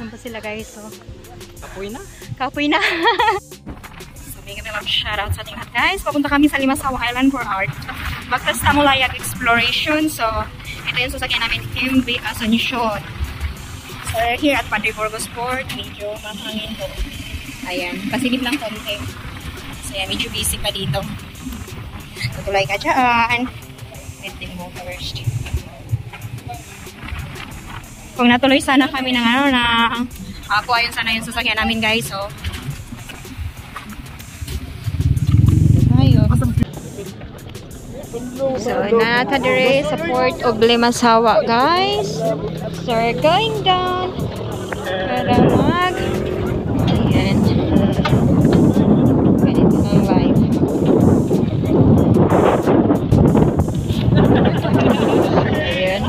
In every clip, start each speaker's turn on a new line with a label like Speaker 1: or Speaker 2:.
Speaker 1: Asan pa sila guys? So,
Speaker 2: Kapoy na.
Speaker 1: kapoy na. So, may kami mag-shoutout sa ating lahat guys. Papunta kami sa Limasawa Island for art. Bagtas Tamulayag Exploration. So, ito yung sasakyan namin, MV Asuncion. So, we're here at Padre Burgos Port. Medyo mahangin po. Ayan, pasilip lang konti. So, ayan, medyo busy pa dito. Tutulay ka dyan. Waiting mo first. Kung natuloy sana kami ng ano na ako ayun sana yung sasakyan namin guys. So, so nata dire sa Port of Limasawa guys. So we're going down para mag ayan ganito ang live. Ayan.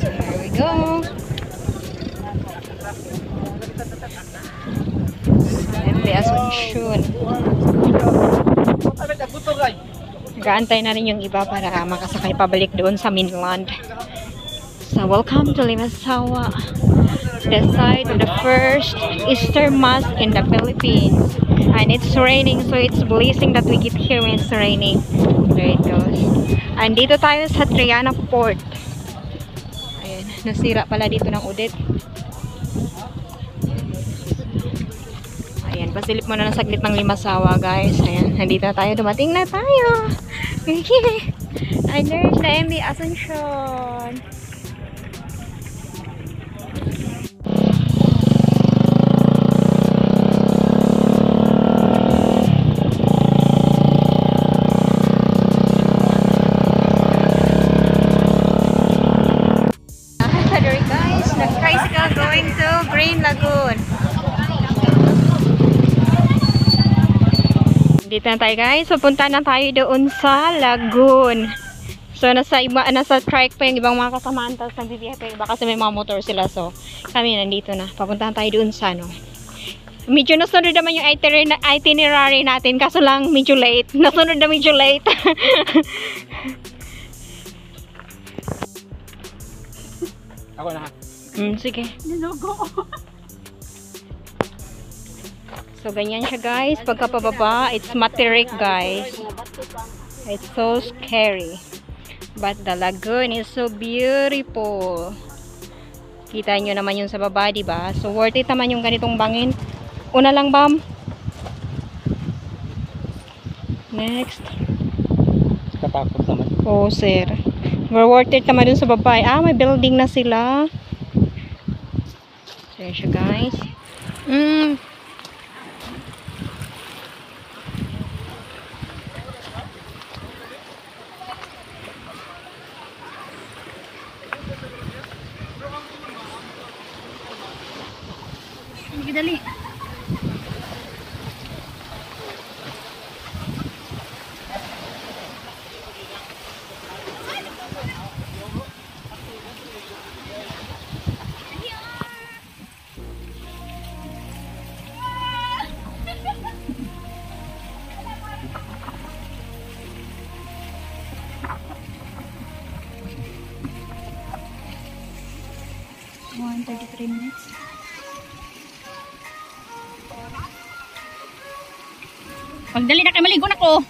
Speaker 1: So here we go. MV Asuncion. Nag-aantay na rin yung iba para makasakay pabalik doon sa mainland. So, welcome to Limasawa, the site of the first Easter Mass in the Philippines. And it's raining, so it's blessing that we get here when it's raining. There it goes. And dito tayo sa Triana Port. Ayan, nasira pala dito ng udet. Ayan, pasilip mo na ng saglit ng Limasawa, guys. Ayan, nandito na tayo. Dumating na tayo. And there's the MV Asuncion. Sorry guys, nag-tricycle going to Green Lagoon. Dito na tayo guys. So, punta na tayo doon sa Lagoon. So, nasa trike pa yung ibang mga kasamaan. Tapos, nagbibiyahe pa yung iba kasi may mga motor sila. So, kami nandito na. Papunta na tayo doon sa ano. Medyo nasunod naman yung itinerary natin. Kaso lang, medyo late. Nasunod na medyo late.
Speaker 2: Ako na ha.
Speaker 1: Sige. So, ganyan siya guys. Pagkapababa, it's matirik guys. It's so scary. But the lagoon is so beautiful. Kita nyo naman yun sa baba, diba? So, worth it naman yung ganitong bangin. Una lang, Bam. Next.
Speaker 2: Katakot naman.
Speaker 1: Oh, sir. We're worth it naman dun sa baba. Ah, may building na sila. So, yun siya guys. Sige, dali. One 33 minutes. Pagdali na kayo, maligo na ko.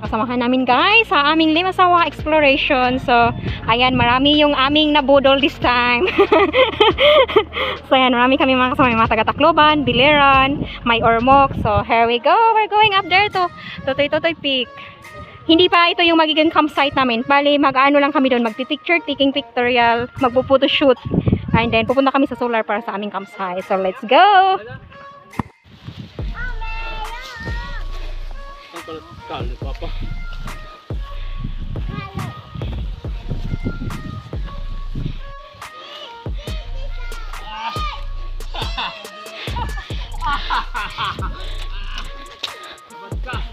Speaker 1: Kasamahan namin guys sa aming Limasawa exploration. So, ayan, marami yung aming nabudol this time. So, ayan, marami kami mga kasama, mga taga-Tacloban, Biliran, may Ormoc. So, here we go. We're going up there to Totoy Totoy Peak. hindi pa ito yung magiging campsite namin. Bali, mag-ano lang kami doon, magpi-picture, taking pictorial, magpo-photoshoot. And then, pupunta kami sa solar para sa aming campsite. So, let's go!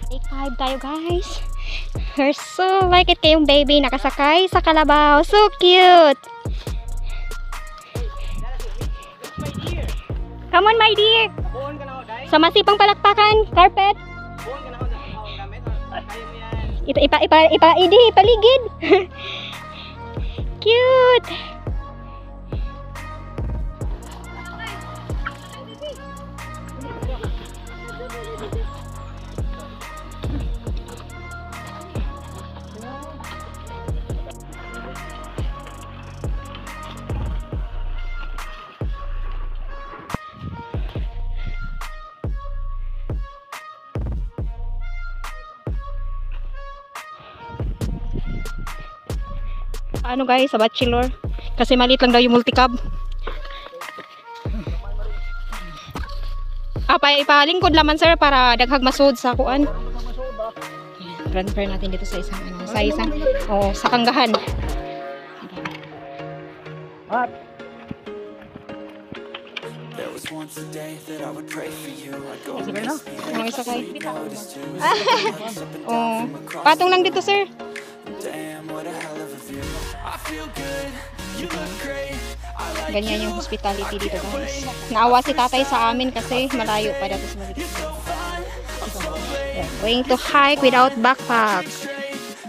Speaker 1: Take 5 tayo, guys. We're so like it kayong baby nakasakay sa kalabaw. So cute! Come on, my dear! Sa masipang palakpakan, carpet. Paligid. Cute! Ano guys, sa bachelor kasi maliit lang daw yung multicab. Ipalingkod laman sir para daghag masud sa kuan. Transfer natin dito sa isang sa kanggahan.
Speaker 3: There was once a day that I would pray for you. I'd go and kiss me
Speaker 1: Ano isa kay?
Speaker 3: noticed you.
Speaker 1: Oh, patong lang dito sir.
Speaker 3: Damn, what a hell of a view. I feel good. You look great. I like
Speaker 1: Ganyan yung hospitality dito guys. Naawa si tatay sa amin kasi malayo pa dito sa Maligid. Going to hike without backpack.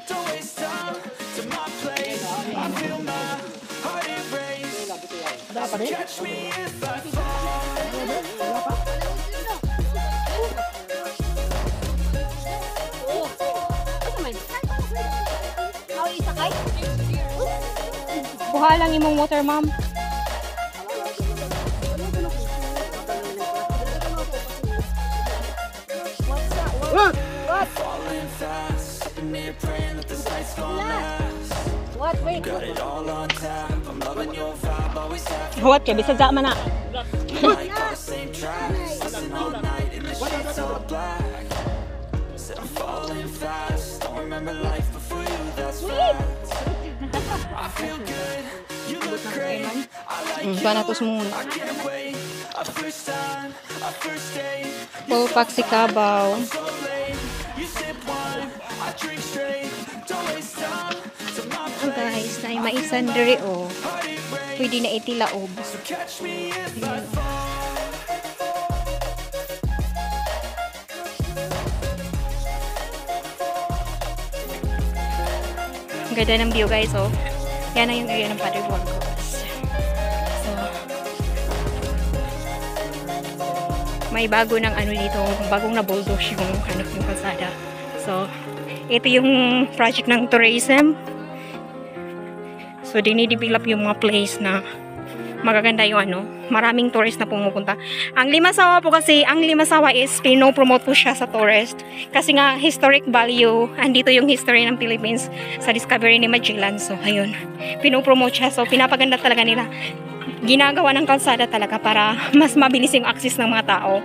Speaker 3: don't waste time to my place. I feel my heart erase. Catch me if I
Speaker 1: Kuha lang imong water, ma'am.
Speaker 3: falling fast, sitting here praying that this night's gonna last. Got it all on tap. I'm loving your vibe, always have
Speaker 1: Huwat ka, bisag sa man na.
Speaker 3: like all the same tracks. Listen all night in the sheets all black. Said I'm falling fast. Don't remember life before you, that's facts. I feel good, you look great. I like
Speaker 1: Banatos muna.
Speaker 3: I can't wait. A first time, a first date.
Speaker 1: Pulpak si Kabaw.
Speaker 3: So late, you sip wine, I drink straight. Don't waste time to my
Speaker 1: Oh guys, na maisan diri oh. Pwede na itilaob.
Speaker 3: so catch me if I fall.
Speaker 1: Ang ganda ng view guys oh. Yan na yung area ng Padre Burgos. So, may bago ng ano dito, bagong na bulldoze yung hanap yung kalsada. So, ito yung project ng tourism. So, dinidevelop yung mga place na magaganda yung ano, maraming tourist na pumupunta. Ang Limasawa po kasi, ang Limasawa is pinopromote po siya sa tourist. Kasi nga, historic value, andito yung history ng Philippines sa discovery ni Magellan. So, ayun, pinopromote siya. So, pinapaganda talaga nila. Ginagawa ng kalsada talaga para mas mabilis yung access ng mga tao.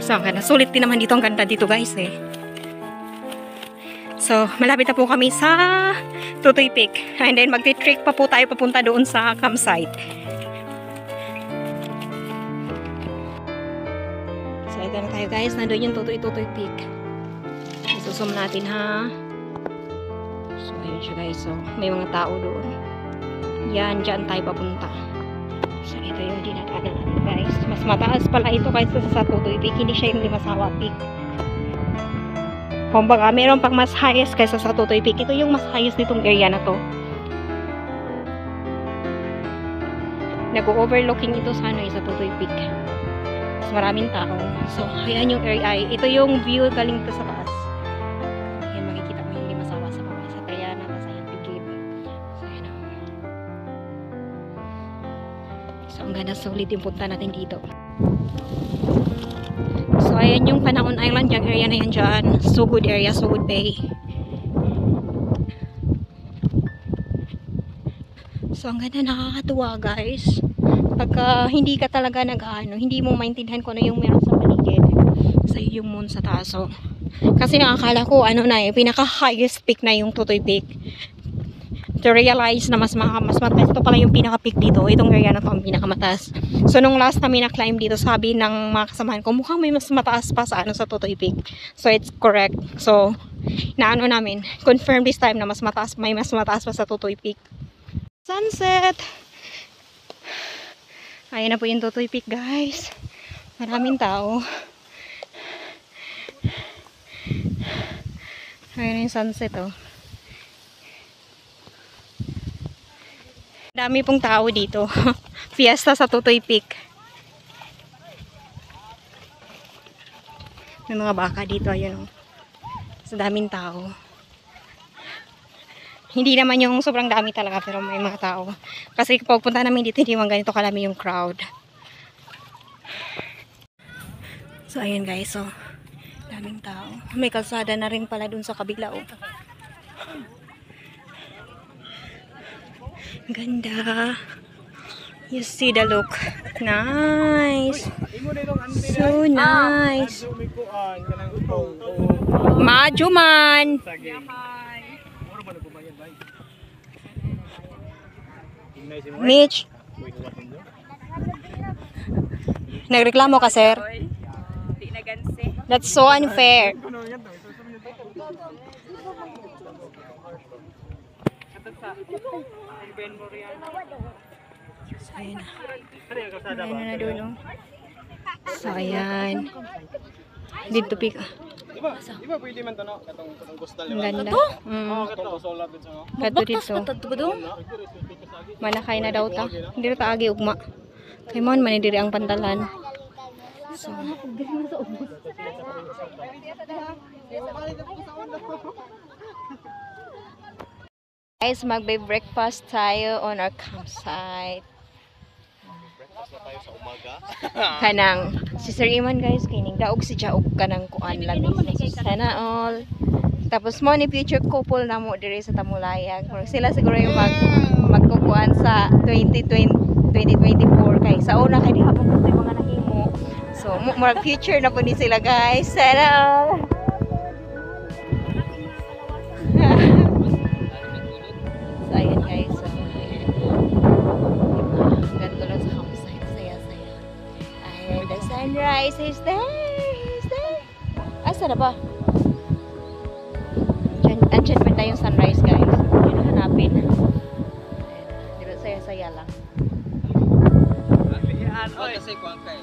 Speaker 1: So, ang ganda. Sulit din naman dito. Ang ganda dito guys eh. So, malapit na po kami sa Tutoy Peak. And then, magti-trek pa po tayo papunta doon sa campsite. So, ito na tayo guys. Nandun yung Tutoy Peak. Isusum natin ha. So, ayun siya guys. So, may mga tao doon. Yan, dyan tayo papunta. So, ito yung dinadaanan natin guys. Mas mataas pala ito kaysa sa Tutoy Peak. Hindi siya yung Limasawa Peak. Kumbaga, meron pang mas highest kaysa sa Tutoy Peak. Ito yung mas highest nitong area na to. Nag-overlooking ito sa ano sa Tutoy Peak. Mas maraming tao. So, ayan yung area. Ito yung view galing ito sa taas. Ayan, makikita mo yung Limasawa sa baba. Sa Triana, tapos ayan, Pigib. So, ayan o. So, ang ganda solid yung punta natin dito. So, ayan yung Panaon Island, yung area na yan dyan. Sugod area, Sugod Bay. So, ang ganda, nakakatuwa guys. Pagka hindi ka talaga hindi mo maintindihan kung ano yung meron sa paligid. Sa yung moon sa taas. So, kasi nakakala ko, pinaka-highest peak na yung Tutoy Peak. To realize na mas mataas. Ito pala yung pinaka-peak dito. Itong area na to ang pinakamataas. So, nung last namin na-climb dito, sabi ng mga kasamahan ko, mukhang may mas mataas pa sa Tutoy Peak. So, it's correct. So, namin, confirm this time na may mas mataas pa sa Tutoy Peak. Sunset! Ayan na po yung Tutoy Peak, guys. Maraming tao. Ayan na yung sunset, oh. Dami pong tao dito. Fiesta sa Tutoy Peak. May mga baka dito, ayun, oh. Sa daming tao. Hindi naman yung sobrang dami talaga, pero may mga tao. Kasi pag punta namin dito, hindi man ganito kalami yung crowd. So, ayan guys, so, daming tao. May kalsada na rin pala dun sa kabila, oh. Ganda. You see the look. Nice. So nice. Maju man. Mitch. Nagreklamo ka, sir? That's so unfair. Ayan. Ayan na dulo. So, ayan. Dito pick.
Speaker 2: Diba pwede man to no? Katong gustal
Speaker 1: Ang ganda.
Speaker 2: Katong solar din sa no?
Speaker 1: Kato dito. Malakay na daw ta. Hindi ta agi ugma. Kay mon man diri ang pantalan. So, guys, magbe-breakfast tayo on our campsite.
Speaker 2: Breakfast na tayo sa umaga.
Speaker 1: Kanang si Sir Iman guys, kining daog si Jaog kanang kuan lang. Sana all. Tapos mo ni future couple na mo diri sa Tamulayag. Sila siguro yung magkukuan sa 2024 kay sa una kay di hapon ko yung mga nahimo. So murag future na po ni sila guys. Sana all. So ayan guys, so ayan. Ganito lang sa campsite, saya-saya. And the sunrise is there. Asa na ba? Andyan pa tayong sunrise guys. Yun hanapin. Dito saya-saya lang.
Speaker 2: Kasi kuang kay.